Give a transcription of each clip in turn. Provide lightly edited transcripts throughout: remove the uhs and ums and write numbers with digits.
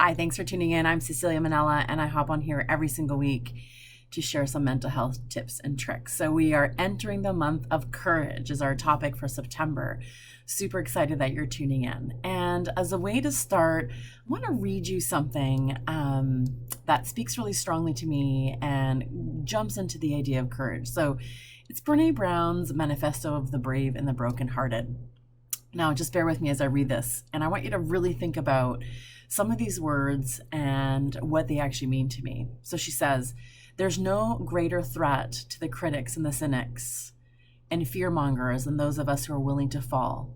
Hi, thanks for tuning in. I'm Cecilia Manella, and I hop on here every single week to share some mental health tips and tricks. So we are entering the month of courage is our topic for September. Super excited that you're tuning in. And as a way to start, I want to read you something that speaks really strongly to me and jumps into the idea of courage. So it's Brene Brown's Manifesto of the Brave and the Brokenhearted. Now, just bear with me as I read this, and I want you to really think about some of these words and what they actually mean to me. So she says, there's no greater threat to the critics and the cynics and fearmongers than those of us who are willing to fall,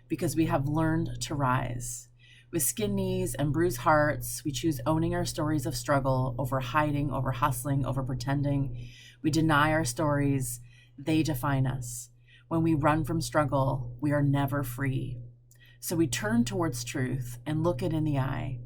because we have learned to rise. With skinned knees and bruised hearts, we choose owning our stories of struggle over hiding, over hustling, over pretending. We deny our stories. They define us. When we run from struggle, we are never free. So we turn towards truth and look it in the eye.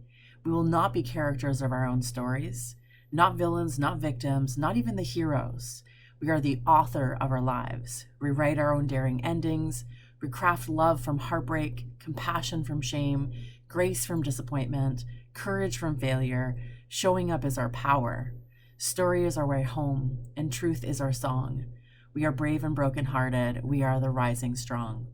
We will not be characters of our own stories, not villains, not victims, not even the heroes. We are the author of our lives. We write our own daring endings. We craft love from heartbreak, compassion from shame, grace from disappointment, courage from failure. Showing up is our power. Story is our way home, and truth is our song. We are brave and brokenhearted. We are the rising strong.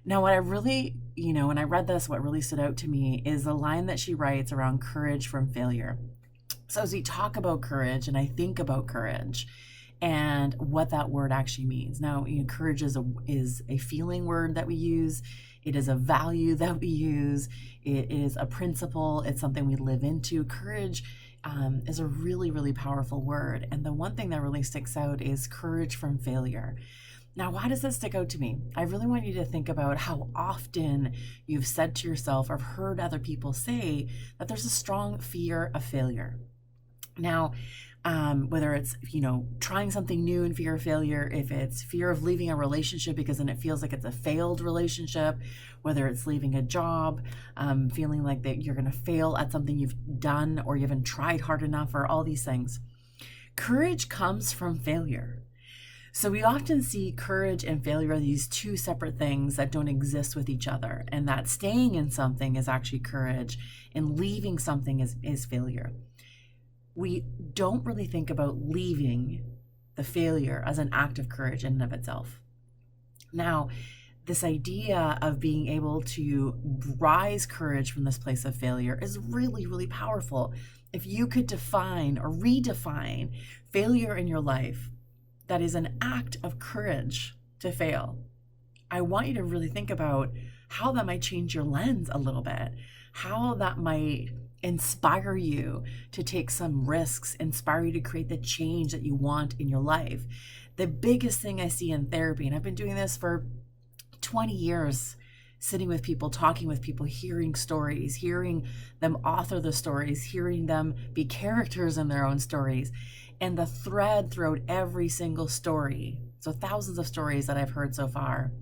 Now, what I really, when I read this, what really stood out to me is the line that she writes around courage from failure. So as we talk about courage and I think about courage and what that word actually means. Now, courage is a feeling word that we use. It is a value that we use. It is a principle. It's something we live into. Courage is a really, really powerful word. And the one thing that really sticks out is courage from failure. Now, why does this stick out to me? I really want you to think about how often you've said to yourself or heard other people say that there's a strong fear of failure. Now, whether it's, trying something new and fear of failure, if it's fear of leaving a relationship because then it feels like it's a failed relationship, whether it's leaving a job, feeling like that you're going to fail at something you've done or you haven't tried hard enough, or all these things. Courage comes from failure. So we often see courage and failure, these two separate things that don't exist with each other, and that staying in something is actually courage and leaving something is failure. We don't really think about leaving the failure as an act of courage in and of itself. Now, this idea of being able to rise courage from this place of failure is really, really powerful. If you could define or redefine failure in your life, that is an act of courage to fail. I want you to really think about how that might change your lens a little bit, how that might inspire you to take some risks, inspire you to create the change that you want in your life. The biggest thing I see in therapy, and I've been doing this for 20 years, sitting with people, talking with people, hearing stories, hearing them author the stories, hearing them be characters in their own stories. And the thread throughout every single story, so thousands of stories that I've heard so far,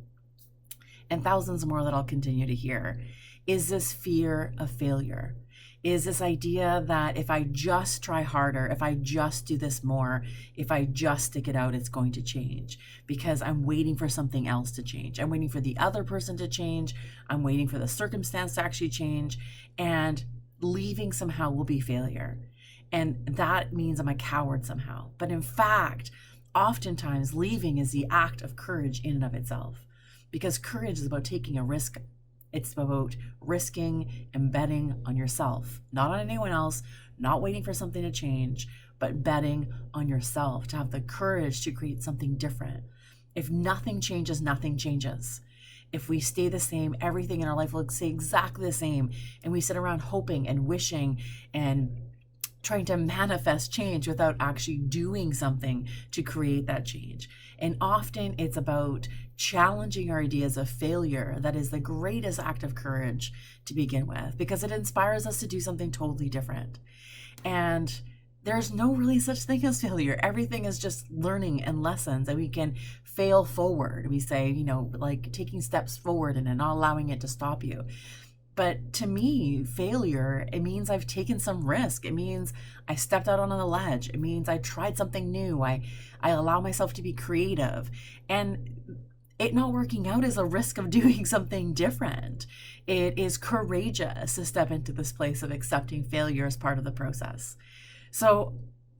and thousands more that I'll continue to hear, is this fear of failure. Is this idea that if I just try harder, if I just do this more, if I just stick it out, it's going to change, because I'm waiting for something else to change. I'm waiting for the other person to change. I'm waiting for the circumstance to actually change, and leaving somehow will be failure. And that means I'm a coward somehow. But in fact, oftentimes leaving is the act of courage in and of itself, because courage is about taking a risk. It's about risking and betting on yourself, not on anyone else, not waiting for something to change, but betting on yourself to have the courage to create something different. If nothing changes, nothing changes. If we stay the same, everything in our life will stay exactly the same. And we sit around hoping and wishing and trying to manifest change without actually doing something to create that change. And often it's about challenging our ideas of failure that is the greatest act of courage to begin with, because it inspires us to do something totally different. And there's no really such thing as failure. Everything is just learning and lessons, and we can fail forward. We say, like taking steps forward and not allowing it to stop you. But to me, failure, it means I've taken some risk. It means I stepped out on a ledge. It means I tried something new. I allow myself to be creative. And it not working out is a risk of doing something different. It is courageous to step into this place of accepting failure as part of the process. So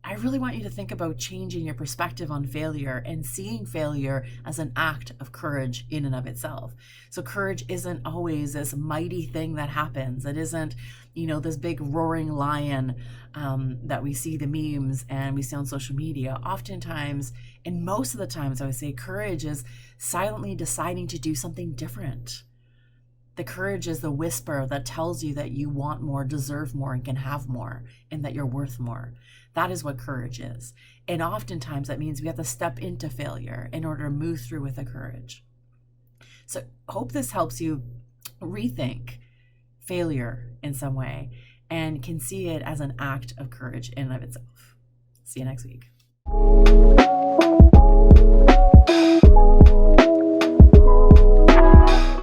I really want you to think about changing your perspective on failure and seeing failure as an act of courage in and of itself. So courage isn't always this mighty thing that happens. It isn't, this big roaring lion that we see the memes and we see on social media. Oftentimes, and most of the times, I would say courage is silently deciding to do something different. The courage is the whisper that tells you that you want more, deserve more, and can have more, and that you're worth more. That is what courage is. And oftentimes that means we have to step into failure in order to move through with the courage. So I hope this helps you rethink failure in some way and can see it as an act of courage in and of itself. See you next week.